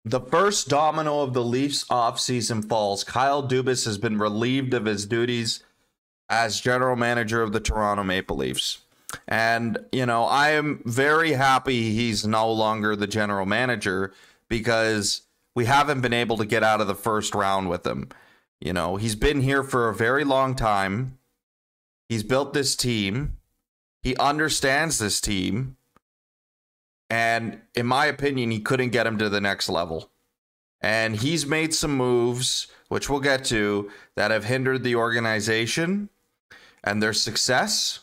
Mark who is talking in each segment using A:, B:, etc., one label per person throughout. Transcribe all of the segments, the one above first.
A: The first domino of the Leafs offseason falls. Kyle Dubas has been relieved of his duties as general manager of the Toronto Maple Leafs. And, I am very happy he's no longer the general manager because we haven't been able to get out of the first round with him. He's been here for a very long time. He's built this team. He understands this team. And in my opinion, he couldn't get him to the next level. And he's made some moves, which we'll get to, that have hindered the organization and their success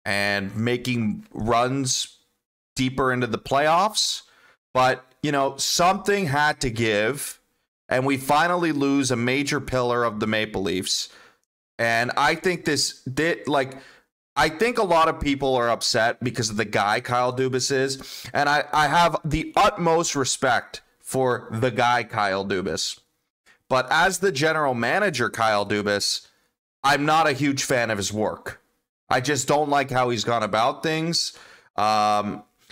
A: and making runs deeper into the playoffs. But, something had to give. And we finally lose a major pillar of the Maple Leafs. And I think I think a lot of people are upset because of the guy Kyle Dubas is. And I have the utmost respect for the guy Kyle Dubas. But as the general manager, Kyle Dubas, I'm not a huge fan of his work. I just don't like how he's gone about things.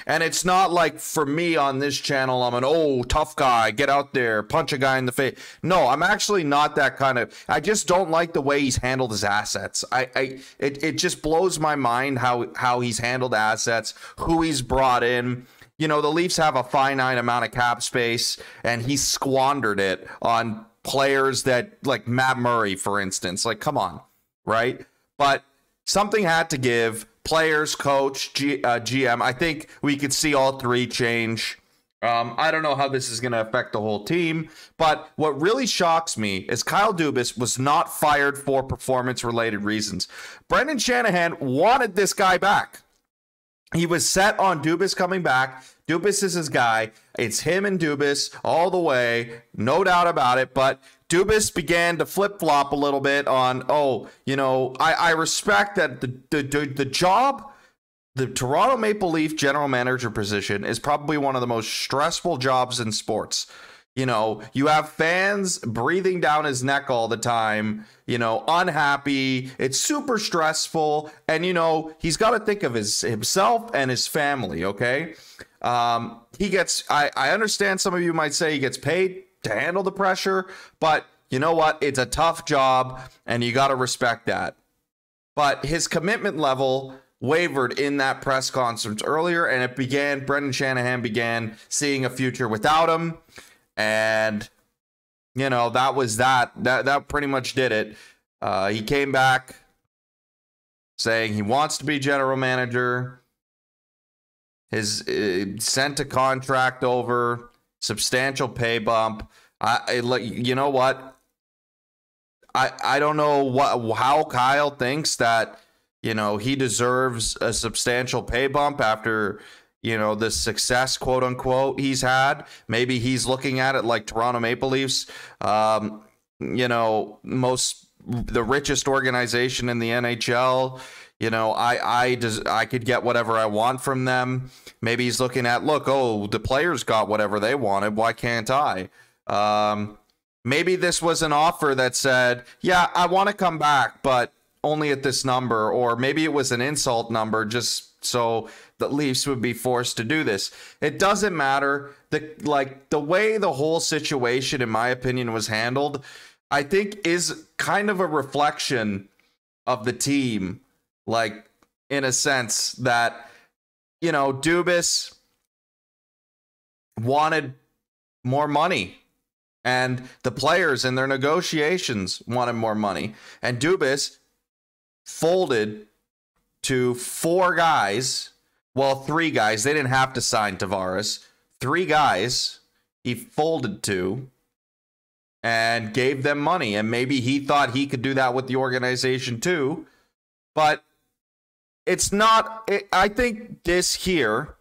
A: And it's not like for me on this channel, I'm an tough guy, get out there, punch a guy in the face. No, I'm actually not that kind of. I just don't like the way he's handled his assets. It just blows my mind how he's handled assets, who he's brought in. The Leafs have a finite amount of cap space, and he squandered it on players that, like Matt Murray, for instance. Like, come on, right? But something had to give. Players, coach, GM. I think we could see all three change. I don't know how this is going to affect the whole team, but what really shocks me is Kyle Dubas was not fired for performance-related reasons. Brendan Shanahan wanted this guy back. He was set on Dubas coming back. Dubas is his guy. It's him and Dubas all the way, no doubt about it, but Dubas began to flip-flop a little bit on, I respect that the job, the Toronto Maple Leaf general manager position is probably one of the most stressful jobs in sports. You have fans breathing down his neck all the time, unhappy. It's super stressful. And, he's got to think of himself and his family, okay? I understand some of you might say he gets paid to handle the pressure, but you know what? It's a tough job, and you got to respect that. But his commitment level wavered in that press conference earlier, and Brendan Shanahan began seeing a future without him, and that was that. That pretty much did it. He came back saying he wants to be general manager. His sent a contract over. Substantial pay bump. You know what? I don't know how Kyle thinks that he deserves a substantial pay bump after the success, quote unquote, he's had. Maybe he's looking at it like Toronto Maple Leafs, the richest organization in the NHL. I could get whatever I want from them. Maybe he's looking at, the players got whatever they wanted. Why can't I? Maybe this was an offer that said, yeah, I want to come back, but only at this number. Or maybe it was an insult number just so the Leafs would be forced to do this. It doesn't matter. The way the whole situation, in my opinion, was handled, I think is kind of a reflection of the team. In a sense that, Dubas wanted more money and the players in their negotiations wanted more money. And Dubas folded to three guys. They didn't have to sign Tavares. 3 guys he folded to and gave them money. And maybe he thought he could do that with the organization too. But it's not. I think this here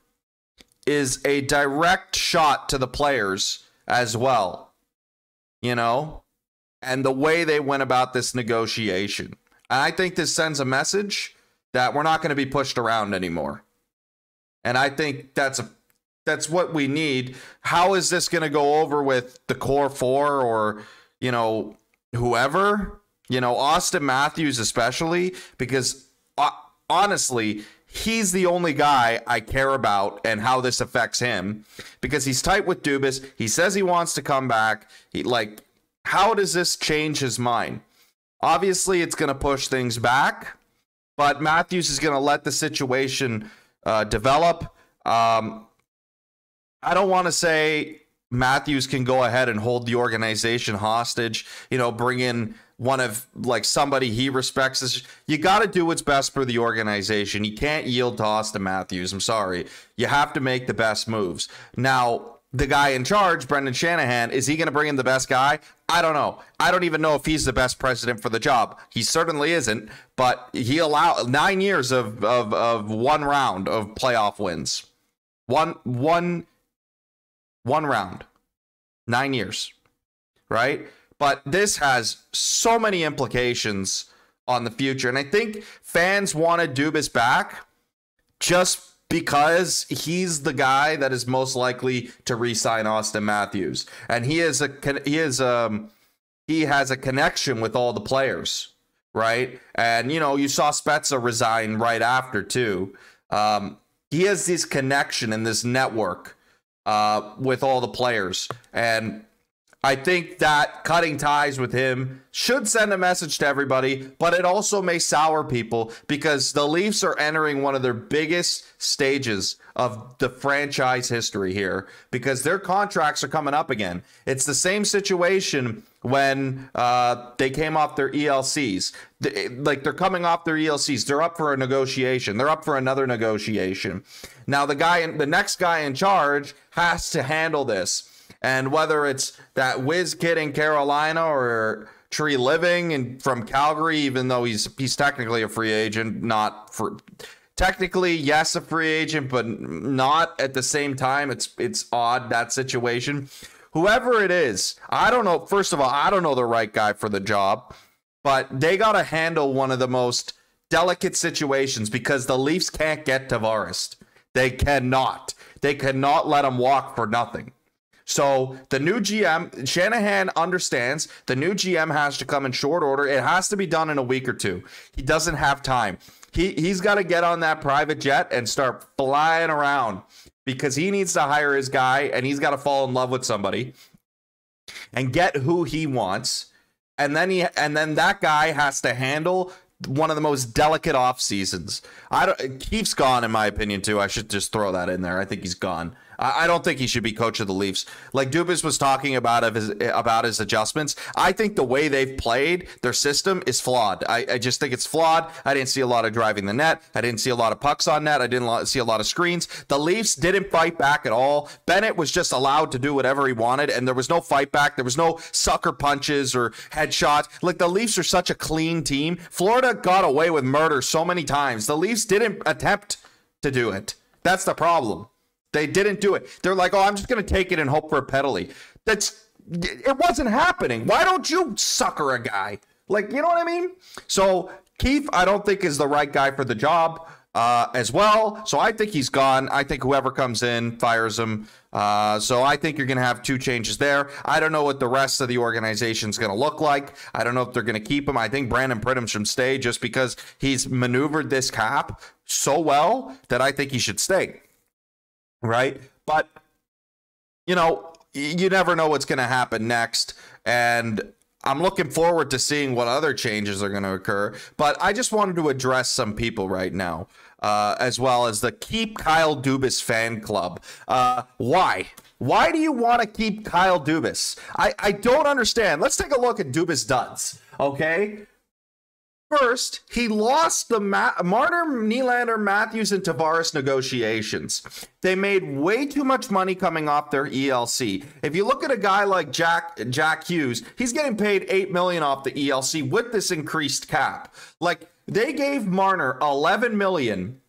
A: is a direct shot to the players as well, and the way they went about this negotiation. And I think this sends a message that we're not going to be pushed around anymore. And I think that's what we need. How is this going to go over with the core 4 or, whoever? Austin Matthews especially, because honestly, he's the only guy I care about and how this affects him, because he's tight with Dubas. He says he wants to come back. How does this change his mind? Obviously, it's going to push things back, but Matthews is going to let the situation develop. I don't want to say Matthews can go ahead and hold the organization hostage, bring in one of somebody he respects. You got to do what's best for the organization. You can't yield to Austin Matthews. I'm sorry. You have to make the best moves. Now, the guy in charge, Brendan Shanahan, is he going to bring in the best guy? I don't know. I don't even know if he's the best president for the job. He certainly isn't, but he allowed 9 years of one round of playoff wins. One round. 9 years. Right? But this has so many implications on the future. And I think fans wanted Dubas back just because he's the guy that is most likely to re-sign Austin Matthews. And he has a connection with all the players, right? And, you saw Spezza resign right after, too. He has this connection and this network with all the players. And I think that cutting ties with him should send a message to everybody, but it also may sour people because the Leafs are entering one of their biggest stages of the franchise history here because their contracts are coming up again. It's the same situation when they came off their ELCs. They're coming off their ELCs. They're up for a negotiation. They're up for another negotiation. Now, the next guy in charge has to handle this. And whether it's that whiz kid in Carolina or Tree Living from Calgary, even though he's technically a free agent, technically, yes, a free agent, but not at the same time. It's odd, that situation. Whoever it is, I don't know. First of all, I don't know the right guy for the job, but they got to handle one of the most delicate situations because the Leafs can't get Tavares. They cannot. They cannot let him walk for nothing. So the new GM, Shanahan understands the new GM has to come in short order. It has to be done in a week or two. He doesn't have time. He's got to get on that private jet and start flying around because he needs to hire his guy and he's got to fall in love with somebody and get who he wants. And then that guy has to handle one of the most delicate off seasons. Keefe's gone, in my opinion, too. I should just throw that in there. I think he's gone. I don't think he should be coach of the Leafs. Like Dubas was talking about his adjustments. I think the way they've played, their system is flawed. I just think it's flawed. I didn't see a lot of driving the net. I didn't see a lot of pucks on net. I didn't see a lot of screens. The Leafs didn't fight back at all. Bennett was just allowed to do whatever he wanted, and there was no fight back. There was no sucker punches or headshots. Like the Leafs are such a clean team. Florida got away with murder so many times. The Leafs didn't attempt to do it. That's the problem. They didn't do it. They're like, oh, I'm just going to take it and hope for a penalty. It wasn't happening. Why don't you sucker a guy? Like, you know what I mean? So Keefe, I don't think is the right guy for the job as well. So I think he's gone. I think whoever comes in fires him. So I think you're going to have two changes there. I don't know what the rest of the organization is going to look like. I don't know if they're going to keep him. I think Brandon Pridham should stay just because he's maneuvered this cap so well that I think he should stay. Right? But, you never know what's going to happen next. And I'm looking forward to seeing what other changes are going to occur. But I just wanted to address some people right now, as well as the Keep Kyle Dubas fan club. Why? Why do you want to keep Kyle Dubas? I don't understand. Let's take a look at Dubas duds, okay? First, he lost the Marner, Nylander, Matthews, and Tavares negotiations. They made way too much money coming off their ELC. If you look at a guy like Jack Hughes, he's getting paid $8 million off the ELC with this increased cap. Like, they gave Marner $11 million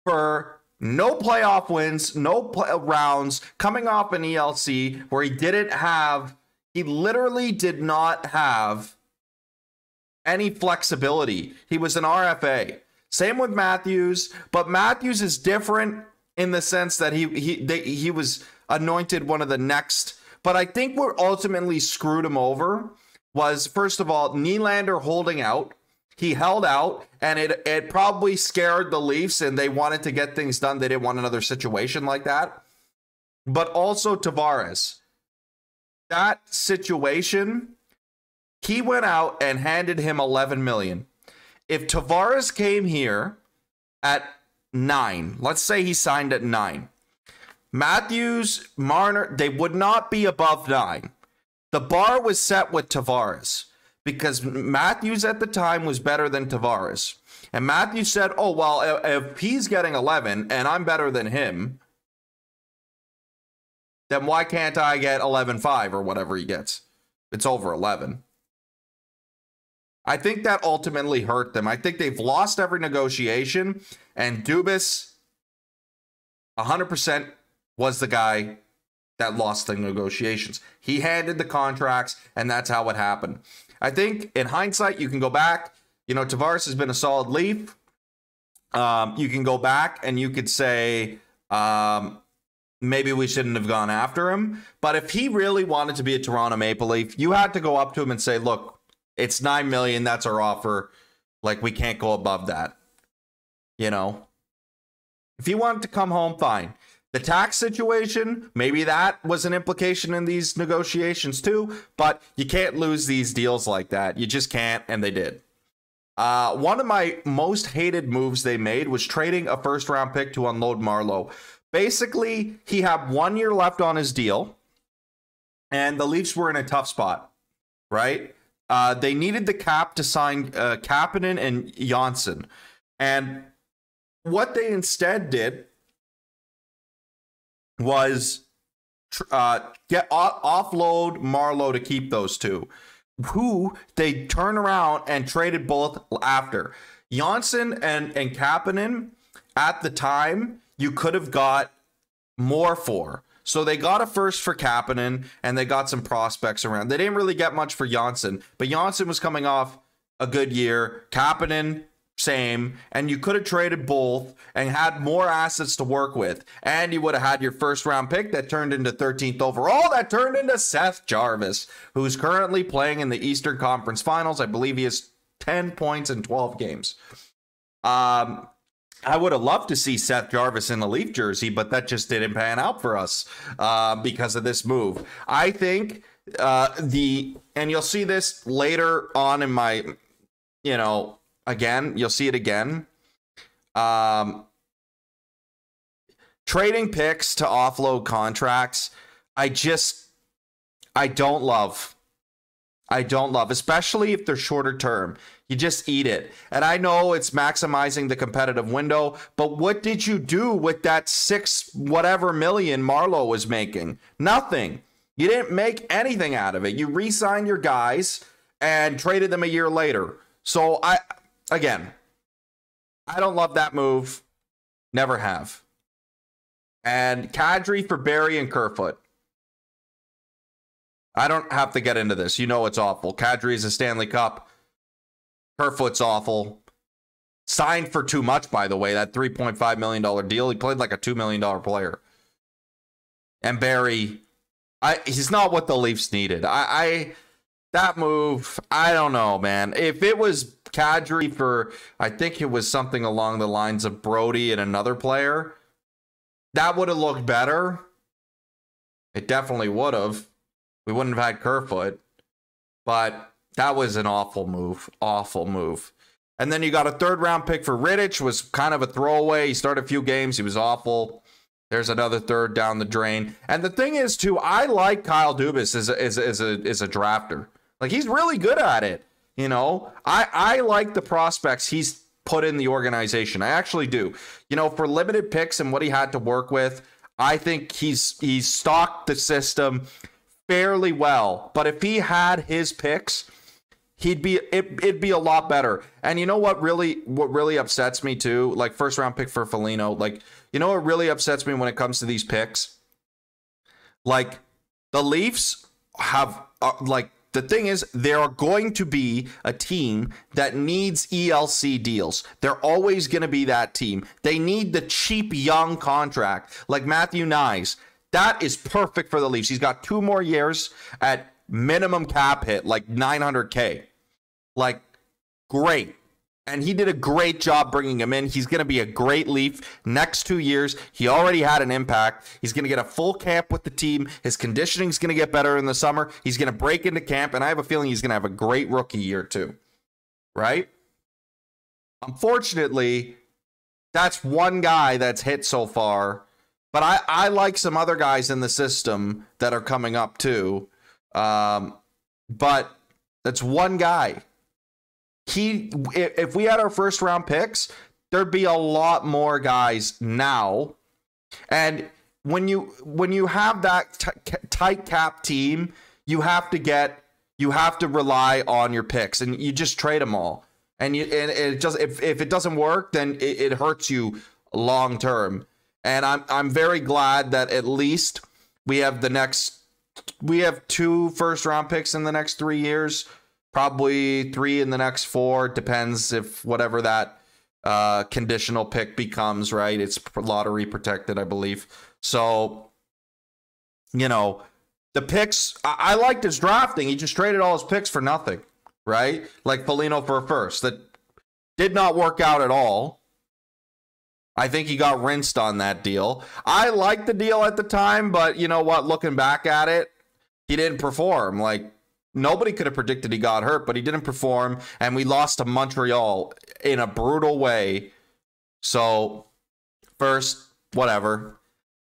A: for no playoff wins, no rounds, coming off an ELC where he literally did not have any flexibility. He was an RFA. Same with Matthews, but Matthews is different in the sense that he was anointed one of the next. But I think what ultimately screwed him over was, first of all, Nylander holding out. He held out, and it probably scared the Leafs, and they wanted to get things done. They didn't want another situation like that. But also Tavares. That situation, he went out and handed him $11 million. If Tavares came here at 9, let's say he signed at 9, Matthews, Marner, they would not be above 9. The bar was set with Tavares because Matthews at the time was better than Tavares. And Matthews said, oh, well, if he's getting 11 and I'm better than him, then why can't I get 11.5 or whatever he gets? It's over 11. I think that ultimately hurt them. I think they've lost every negotiation, and Dubas 100% was the guy that lost the negotiations. He handed the contracts, and that's how it happened. I think in hindsight, you can go back. You know, Tavares has been a solid Leaf. You can go back and you could say maybe we shouldn't have gone after him. But if he really wanted to be a Toronto Maple Leaf, you had to go up to him and say, look, it's $9 million. That's our offer. Like, we can't go above that. You know, if he wanted to come home, fine. The tax situation, maybe that was an implication in these negotiations too, but you can't lose these deals like that. You just can't, and they did. One of my most hated moves they made was trading a first-round pick to unload Marleau. Basically, he had 1 year left on his deal, and the Leafs were in a tough spot, right? They needed the cap to sign Kapanen and Janssen, and what they instead did was offload Marleau to keep those two, who they turn around and traded both after. Janssen and Kapanen, at the time, you could have got more for. So they got a first for Kapanen, and they got some prospects around. They didn't really get much for Janssen, but Janssen was coming off a good year. Kapanen, same, and you could have traded both and had more assets to work with, and you would have had your first round pick that turned into 13th overall, that turned into Seth Jarvis, who's currently playing in the Eastern Conference Finals. I believe he has 10 points in 12 games. I would have loved to see Seth Jarvis in the Leaf jersey, but that just didn't pan out for us because of this move. I think and you'll see this later on in my, again, you'll see it again. Trading picks to offload contracts, I don't love. Especially if they're shorter term. You just eat it. And I know it's maximizing the competitive window, but what did you do with that $6 whatever million Marleau was making? Nothing. You didn't make anything out of it. You re-signed your guys and traded them a year later. So I don't love that move. Never have. And Kadri for Barrie and Kerfoot. I don't have to get into this. You know it's awful. Kadri is a Stanley Cup. Kerfoot's awful. Signed for too much, by the way. That $3.5 million deal. He played like a $2 million player. And Barrie, he's not what the Leafs needed. That move, I don't know, man. If it was Kadri for, I think it was something along the lines of Brody and another player, that would have looked better. It definitely would have. We wouldn't have had Kerfoot. But that was an awful move. Awful move. And then you got a third-round pick for Rittich. Was kind of a throwaway. He started a few games. He was awful. There's another third down the drain. And the thing is, too, I like Kyle Dubas as a drafter. Like, he's really good at it. You know, I like the prospects he's put in the organization. I actually do. You know, for limited picks and what he had to work with, I think he's stocked the system fairly well. But if he had his picks, it'd be a lot better. And you know what really upsets me too? Like, first round pick for Foligno. Like, you know what really upsets me when it comes to these picks? Like, the Leafs have the thing is, there are going to be a team that needs ELC deals. They're always going to be that team. They need the cheap young contract, like Matthew Nyes. That is perfect for the Leafs. He's got 2 more years at minimum cap hit, like $900K. Like, great. And he did a great job bringing him in. He's going to be a great Leaf next 2 years. He already had an impact. He's going to get a full camp with the team. His conditioning is going to get better in the summer. He's going to break into camp, and I have a feeling he's going to have a great rookie year too. Right? Unfortunately, that's one guy that's hit so far. But I like some other guys in the system that are coming up too. But that's one guy. If we had our first round picks, there'd be a lot more guys now. And when you have that tight cap team, you have to rely on your picks, and you just trade them all. And it just if it doesn't work, then it hurts you long term. And I'm very glad that at least we have 2 first round picks in the next 3 years. Probably 3 in the next 4. Depends if whatever that conditional pick becomes, right? It's lottery protected, I believe. So, the picks, I liked his drafting. He just traded all his picks for nothing, right? Like Foligno for a first. That did not work out at all. I think he got rinsed on that deal. I liked the deal at the time, but you know what? Looking back at it, he didn't perform. Like, nobody could have predicted he got hurt, but he didn't perform, and we lost to Montreal in a brutal way. So, first, whatever.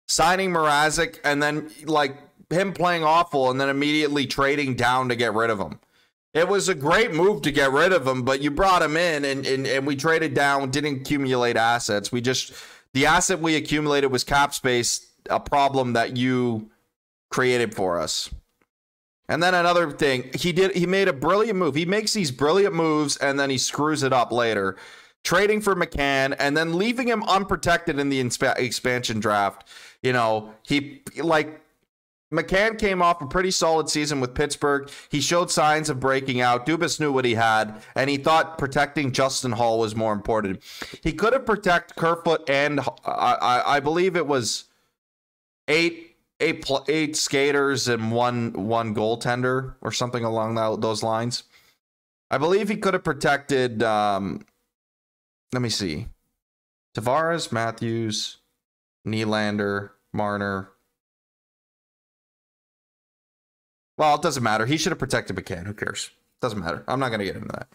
A: Signing Mrazek, and then, like, him playing awful, and then immediately trading down to get rid of him. It was a great move to get rid of him, but you brought him in, and we traded down, didn't accumulate assets. The asset we accumulated was cap space, a problem that you created for us. And then another thing, he made a brilliant move. He makes these brilliant moves, and then he screws it up later. Trading for McCann, and then leaving him unprotected in the expansion draft. McCann came off a pretty solid season with Pittsburgh. He showed signs of breaking out. Dubas knew what he had, and he thought protecting Justin Hall was more important. He could have protected Kerfoot, and I believe it was eight skaters and one goaltender or something along those lines. I believe he could have protected, let me see, Tavares, Matthews, Nylander, Marner. Well, it doesn't matter. He should have protected McCann. Who cares? Doesn't matter. I'm not going to get into that.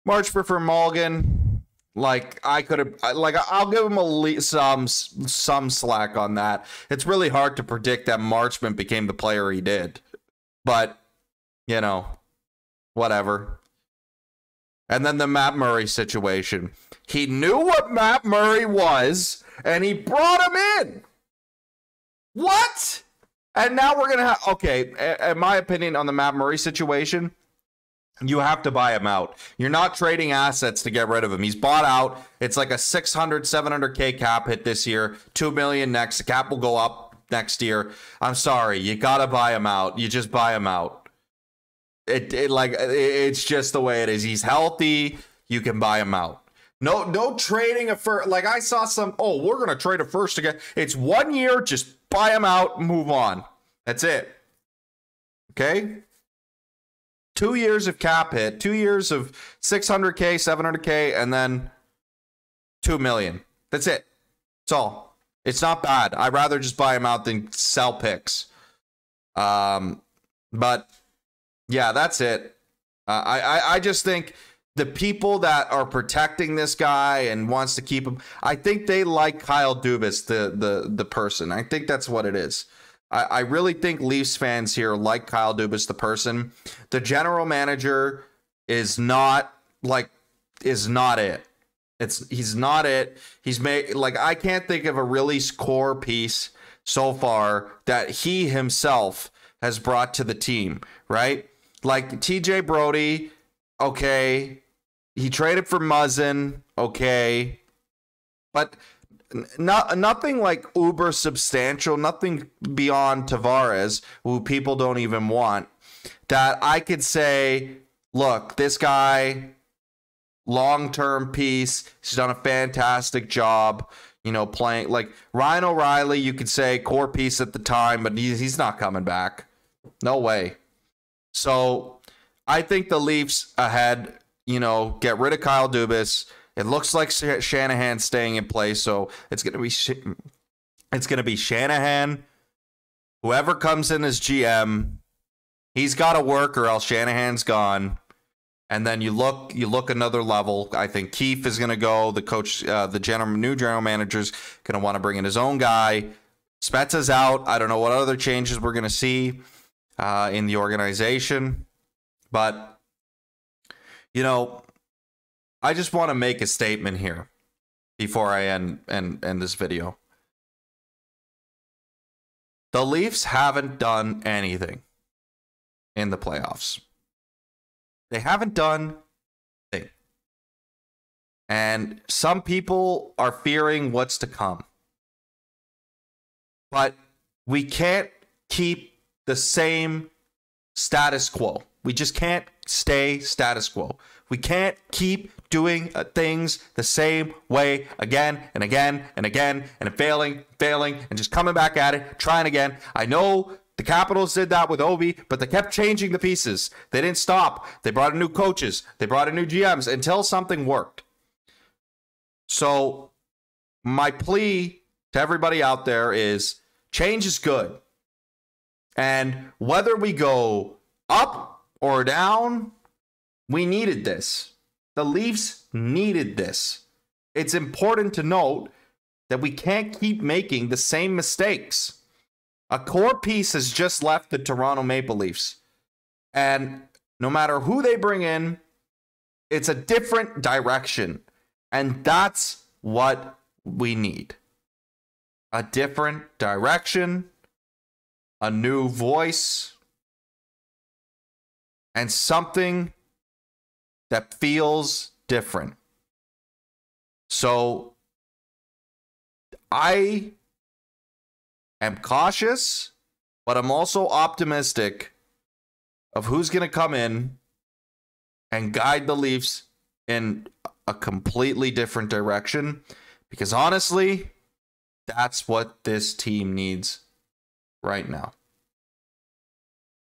A: Marchford for Malgin. Like, I could have, I'll give him some slack on that. It's really hard to predict that Marchment became the player he did. But, whatever. And then the Matt Murray situation. He knew what Matt Murray was, and he brought him in. What? And now we're going to have, okay, in my opinion on the Matt Murray situation, you have to buy him out. You're not trading assets to get rid of him. He's bought out. It's like a 600, 700K cap hit this year, $2 million next. The cap will go up next year. I'm sorry. You got to buy him out. You just buy him out. It's just the way it is. He's healthy. You can buy him out. No trading a first. Like I saw we're going to trade a first again. It's 1 year. Just buy him out, move on. That's it. Okay? 2 years of cap hit, 2 years of 600K, 700K, and then 2 million. That's it. That's all. It's not bad. I'd rather just buy him out than sell picks. But yeah, that's it. I just think the people that are protecting this guy and wants to keep him, I think they like Kyle Dubas, the person. I think that's what it is. I really think Leafs fans here like Kyle Dubas, the person. The general manager is not it. He's not it. He's made, I can't think of a really core piece so far that he himself has brought to the team, right? Like TJ Brody, okay. He traded for Muzzin, okay. But nothing like uber substantial, nothing beyond Tavares, who people don't even want, that I could say, look, this guy, long-term piece, he's done a fantastic job, playing. Like Ryan O'Reilly, you could say core piece at the time, but he's not coming back. No way. So I think the Leafs ahead, get rid of Kyle Dubas. It looks like Shanahan's staying in place, so it's going to be Shanahan. Whoever comes in as GM, he's got to work or else Shanahan's gone. And then you look another level. I think Keefe is going to go. The coach, new general manager's going to want to bring in his own guy. Spezza's out. I don't know what other changes we're going to see in the organization. But, I just want to make a statement here before I end this video. The Leafs haven't done anything in the playoffs. They haven't done anything. And some people are fearing what's to come. But we can't keep the same status quo. We just can't stay status quo. We can't keep doing things the same way again and again and again and failing and just coming back at it, trying again. I know the Capitals did that with Ovi, but they kept changing the pieces. They didn't stop. They brought in new coaches. They brought in new GMs until something worked. So my plea to everybody out there is change is good. And whether we go up or down, we needed this. The Leafs needed this. It's important to note that we can't keep making the same mistakes. A core piece has just left the Toronto Maple Leafs. And no matter who they bring in, it's a different direction. And that's what we need. A different direction, a new voice, and something that feels different. So I am cautious, but I'm also optimistic of who's going to come in and guide the Leafs in a completely different direction. Because honestly, that's what this team needs right now.